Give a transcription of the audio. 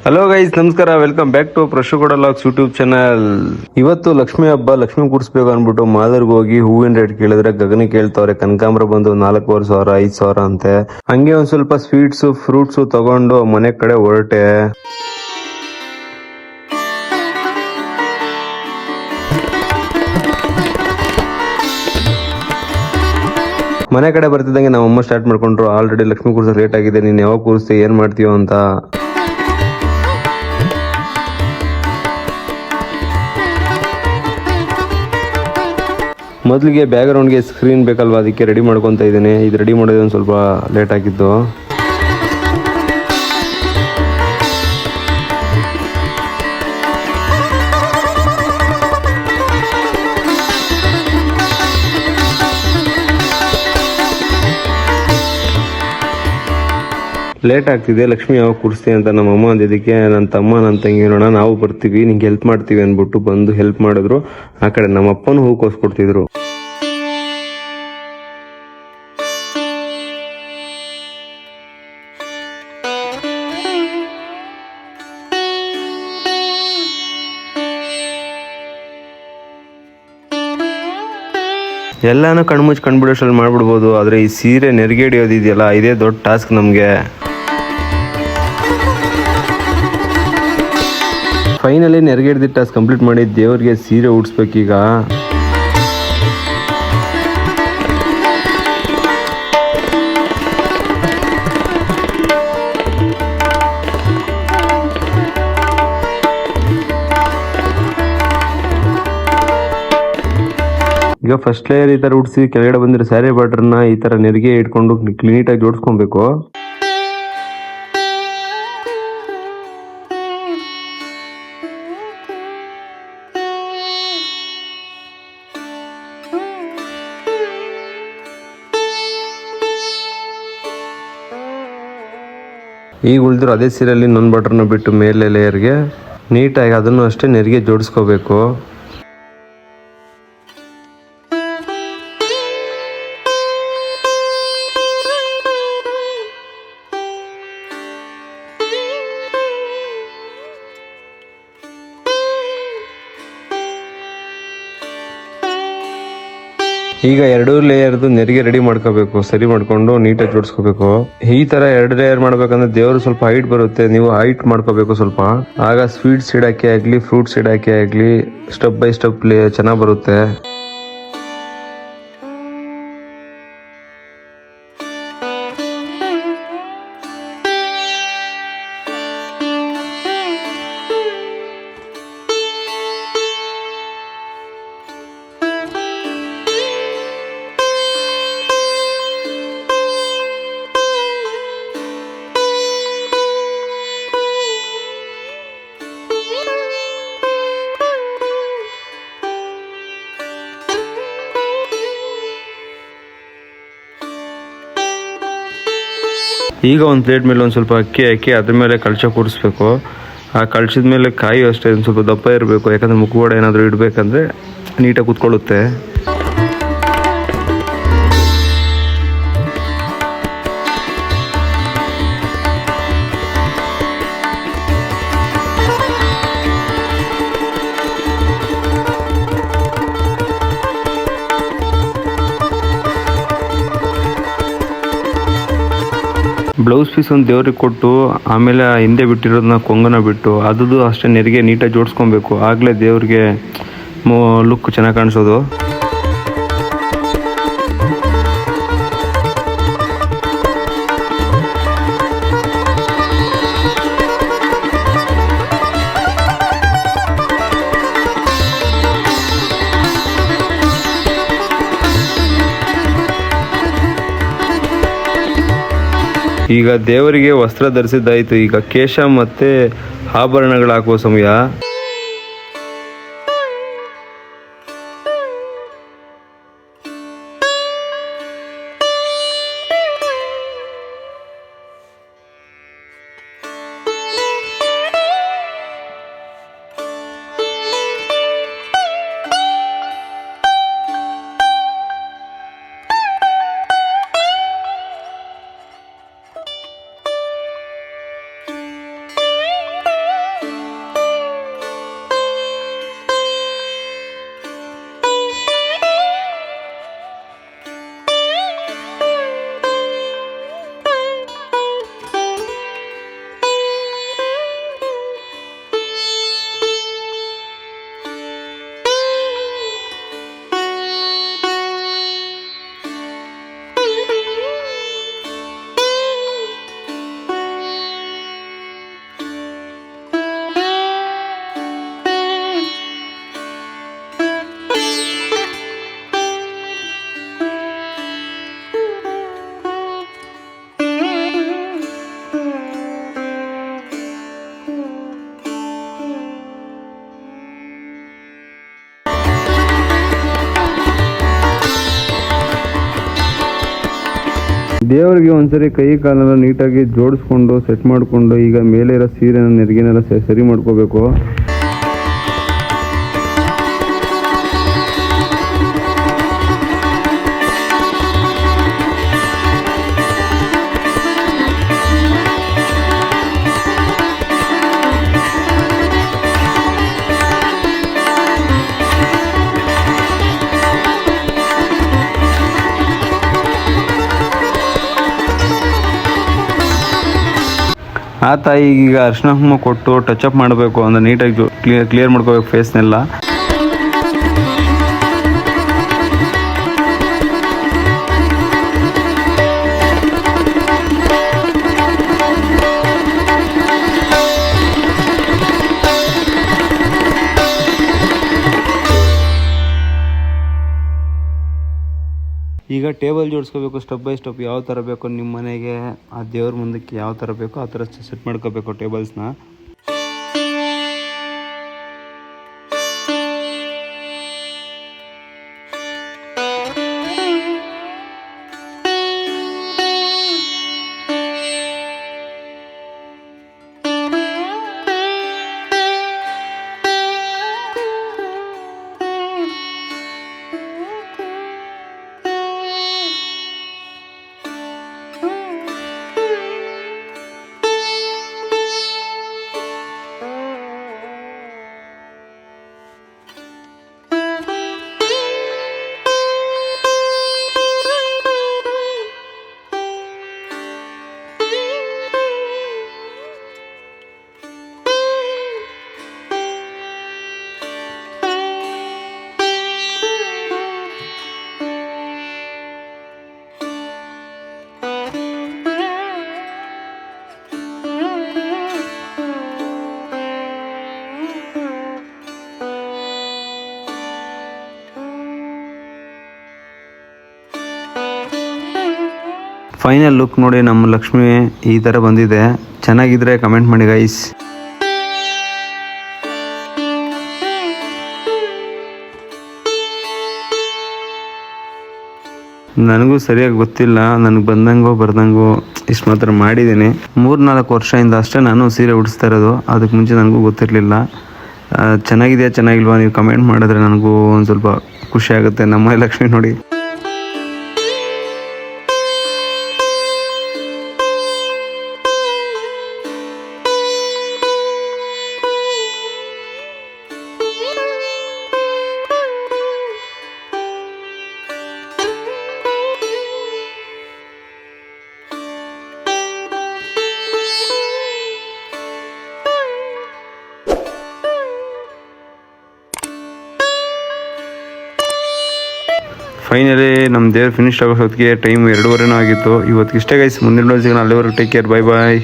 Hello guys, ನಮಸ್ಕಾರ. Welcome back to Prashu Gowda vlogs YouTube channel. ಇವತ್ತು ಲಕ್ಷ್ಮಿ ಹಬ್ಬ, ಲಕ್ಷ್ಮಿ ಕೂರಿಸ್ಬೇಕು ಅನ್ಬಿಟ್ಟು ಮಾದರ್ಗ್ ಹೋಗಿ ಹೂವಿನ ರೇಟ್ ಕೇಳಿದ್ರೆ ಗಗನ ಕೇಳ್ತವ್ರೆ. ಕನಕಾಂಬ್ರ ಬಂದು 4,500 5,000 ಅಂತೆ. ಹಂಗೆ ಒಂದ್ ಸ್ವಲ್ಪ ಸ್ವೀಟ್ಸ್ ಫ್ರೂಟ್ಸ್ ತಗೊಂಡು ಮನೆ ಕಡೆ ಹೊರಟೆ. ಮನೆ ಕಡೆ ಬರ್ತಿದ್ದಂಗೆ ನಮ್ಮ ಅಮ್ಮ ಸ್ಟಾರ್ಟ್ ಮಾಡ್ಕೊಂಡ್ರು, ಆಲ್ರೆಡಿ ಲಕ್ಷ್ಮಿ ಕೂರ್ಸೋಕೆ ಲೇಟ್ ಆಗಿದೆ, ನೀನ್ ಯಾವಾಗ ಕೂರಿಸ್ತೀಯ, ಏನ್ ಮಾಡ್ತೀಯೋ ಅಂತ. ಮೊದಲಿಗೆ ಬ್ಯಾಕ್ ಗ್ರೌಂಡ್ಗೆ ಸ್ಕ್ರೀನ್ ಬೇಕಲ್ವಾ, ಅದಕ್ಕೆ ರೆಡಿ ಮಾಡ್ಕೊತಾ ಇದ್ದೀನಿ. ಇದು ರೆಡಿ ಮಾಡೋದು ಒಂದು ಸ್ವಲ್ಪ ಲೇಟ್ ಆಗಿತ್ತು. ಲೇಟ್ ಆಗ್ತಿದೆ, ಲಕ್ಷ್ಮಿ ಯಾವಾಗ ಕೂರಿಸ್ತೀವಿ ಅಂತ ನಮ್ಮ ಅಮ್ಮ ಅಂದಿದ್ದಕ್ಕೆ ನನ್ನ ತಮ್ಮ ನನ್ನ ತಂಗಿ ನೋಡ ನಾವು ಬರ್ತೀವಿ, ನಿಂಗೆ ಹೆಲ್ಪ್ ಮಾಡ್ತೀವಿ ಅಂದ್ಬಿಟ್ಟು ಬಂದು ಹೆಲ್ಪ್ ಮಾಡಿದ್ರು. ಆ ಕಡೆ ನಮ್ಮ ಅಪ್ಪನೂ ಹೂ ಕೋಸ್ಕೊಡ್ತಿದ್ರು. ಎಲ್ಲಾನು ಕಣ್ಮುಚ್ಚಿ ಕಣ್ಬಿಡೋಷ್ಟ್ರಲ್ಲಿ ಮಾಡ್ಬಿಡ್ಬೋದು, ಆದರೆ ಈ ಸೀರೆ ನೆರಿಗೆ ಹಿಡಿಯೋದಿದೆಯಲ್ಲ, ಇದೇ ದೊಡ್ಡ ಟಾಸ್ಕ್ ನಮಗೆ. ಫೈನಲಿ ನೆರಿಗೆ ಹಿಡಿದ ಟಾಸ್ಕ್ ಕಂಪ್ಲೀಟ್ ಮಾಡಿ ದೇವ್ರಿಗೆ ಸೀರೆ ಉಡ್ಸ್ಬೇಕೀಗ. ಈಗ ಫಸ್ಟ್ ಲೇಯರ್ ಈ ತರ ಉಡ್ಸಿ ಕೆಳಗಡೆ ಬಂದಿರೋ ಸ್ಯಾರಿ ಬಾರ್ಡರ್ನ ಈ ತರ ನೆರಿಗೆ ಇಟ್ಕೊಂಡು ನೀಟಾಗಿ ಜೋಡಿಸ್ಕೊಬೇಕು. ಈಗ ಉಳಿದಿರೋ ಅದೇ ಸೀರೆಯಲ್ಲಿ ಇನ್ನೊಂದು ಬಾರ್ಡರ್ನ ಬಿಟ್ಟು ಮೇಲೆ ಲೇಯರ್ಗೆ ನೀಟಾಗಿ ಅದನ್ನು ಅಷ್ಟೇ ನೆರಿಗೆ ಜೋಡಿಸ್ಕೋಬೇಕು. ಈಗ 2 ಲೇಯರ್ದು ನೆರಿಗೆ ರೆಡಿ ಮಾಡ್ಕೋಬೇಕು, ಸರಿ ಮಾಡ್ಕೊಂಡು ನೀಟಾಗಿ ಜೋಡಿಸ್ಕೋಬೇಕು. ಈ ತರ 2 ಲೇಯರ್ ಮಾಡ್ಬೇಕಂದ್ರೆ ದೇವರು ಸ್ವಲ್ಪ ಹೈಟ್ ಬರುತ್ತೆ, ನೀವು ಹೈಟ್ ಮಾಡ್ಕೋಬೇಕು ಸ್ವಲ್ಪ. ಆಗ ಸ್ವೀಟ್ಸ್ ಇಡಕ್ಕೆ ಆಗ್ಲಿ ಫ್ರೂಟ್ಸ್ ಇಡಕ್ಕೆ ಆಗ್ಲಿ ಸ್ಟೆಪ್ ಬೈ ಸ್ಟೆಪ್ ಚೆನ್ನಾಗಿ ಬರುತ್ತೆ. ಈಗ ಒಂದು ಪ್ಲೇಟ್ ಮೇಲೆ ಒಂದು ಸ್ವಲ್ಪ ಅಕ್ಕಿ ಹಾಕಿ ಅದ್ರ ಮೇಲೆ ಕಳಶ ಕೂರಿಸ್ಬೇಕು. ಆ ಕಳಶದ ಮೇಲೆ ಕಾಯಿ ಅಷ್ಟೇ ಒಂದು ಸ್ವಲ್ಪ ದಪ್ಪ ಇರಬೇಕು, ಯಾಕಂದರೆ ಮುಖವಾಡ ಏನಾದರೂ ಇಡಬೇಕಂದ್ರೆ ನೀಟಾಗಿ ಕೂತ್ಕೊಳ್ಳುತ್ತೆ. ಬ್ಲೌಸ್ ಪೀಸ್ ಒಂದು ದೇವ್ರಿಗೆ ಕೊಟ್ಟು ಆಮೇಲೆ ಹಿಂದೆ ಬಿಟ್ಟಿರೋದನ್ನ ಕೊಂಗನ ಬಿಟ್ಟು ಅದು ಅಷ್ಟೇ ನೆರಿಗೆ ನೀಟಾಗಿ ಜೋಡಿಸ್ಕೊಬೇಕು. ಆಗಲೇ ದೇವ್ರಿಗೆ ಲುಕ್ ಚೆನ್ನಾಗಿ ಕಾಣಿಸೋದು. ಈಗ ದೇವರಿಗೆ ವಸ್ತ್ರ ಧರಿಸಿದ್ದಾಯಿತು. ಈಗ ಕೇಶ ಮತ್ತೆ ಆಭರಣಗಳು ಹಾಕುವ ಸಮಯ. ದೇವರಿಗೆ ಒಂದ್ಸರಿ ಕೈ ಕಾಲೆಲ್ಲ ನೀಟಾಗಿ ಜೋಡಿಸ್ಕೊಂಡು ಸೆಟ್ ಮಾಡಿಕೊಂಡು ಈಗ ಮೇಲೆ ಇರೋ ಸೀರೆನ ನೆರಿಗೆನೆಲ್ಲ ಸರಿ ಮಾಡ್ಕೋಬೇಕು. ಆ ತಾಯಿಗೆ ಈಗ ಅರ್ಶಿನ ಕುಂಕುಮ ಕೊಟ್ಟು ಟಚ್ ಅಪ್ ಮಾಡಬೇಕು ಅಂದ್ರೆ ನೀಟಾಗಿ ಕ್ಲಿಯರ್ ಮಾಡ್ಕೋಬೇಕು ಫೇಸ್ನೆಲ್ಲ. ಈಗ ಟೇಬಲ್ ಜೋಡಿಸ್ಕೋಬೇಕು ಸ್ಟೆಪ್ ಬೈ ಸ್ಟೆಪ್, ಯಾವ ಥರ ಬೇಕು ನಿಮ್ಮ ಮನೆಗೆ, ಆ ದೇವ್ರ ಮುಂದಕ್ಕೆ ಯಾವ ಥರ ಬೇಕೋ ಆ ಥರ ಸೆಟ್ ಮಾಡ್ಕೋಬೇಕು ಟೇಬಲ್ಸ್ನ. ಫೈನಲ್ ಲುಕ್ ನೋಡಿ, ನಮ್ಮ ಲಕ್ಷ್ಮಿ ಈ ಥರ ಬಂದಿದೆ. ಚೆನ್ನಾಗಿದ್ರೆ ಕಮೆಂಟ್ ಮಾಡಿ ಗೈಸ್. ನನಗೂ ಸರಿಯಾಗಿ ಗೊತ್ತಿಲ್ಲ, ನನಗೆ ಬರ್ದಂಗೋ ಇಷ್ಟು ಮಾತ್ರ ಮಾಡಿದ್ದೀನಿ. 3-4 ವರ್ಷದಿಂದ ಅಷ್ಟೇ ನಾನು ಸೀರೆ ಉಡಿಸ್ತಾ ಇರೋದು, ಅದಕ್ಕೆ ಮುಂಚೆ ನನಗೂ ಗೊತ್ತಿರಲಿಲ್ಲ. ಚೆನ್ನಾಗಿದೆಯಾ ಚೆನ್ನಾಗಿಲ್ವಾ ನೀವು ಕಮೆಂಟ್ ಮಾಡಿದ್ರೆ ನನಗೂ ಒಂದು ಸ್ವಲ್ಪ ಖುಷಿ ಆಗುತ್ತೆ. ನಮ್ಮ ಲಕ್ಷ್ಮಿ ನೋಡಿ. ಫೈನಲಿ ನಮ್ಮ ದೇವ್ರು ಫಿನಿಶ್ ಆಗೋ ಹೊತ್ತಿಗೆ ಟೈಮ್ 2:30 ಆಗಿತ್ತು. ಇವತ್ತಿಗೆ ಇಷ್ಟೇ ಗೈಸ್. ಮುಂದಿನ ಅಲ್ಲಿವರೆಗೂ ಟೇಕ್ ಕೇರ್, ಬಾಯ್ ಬಾಯ್.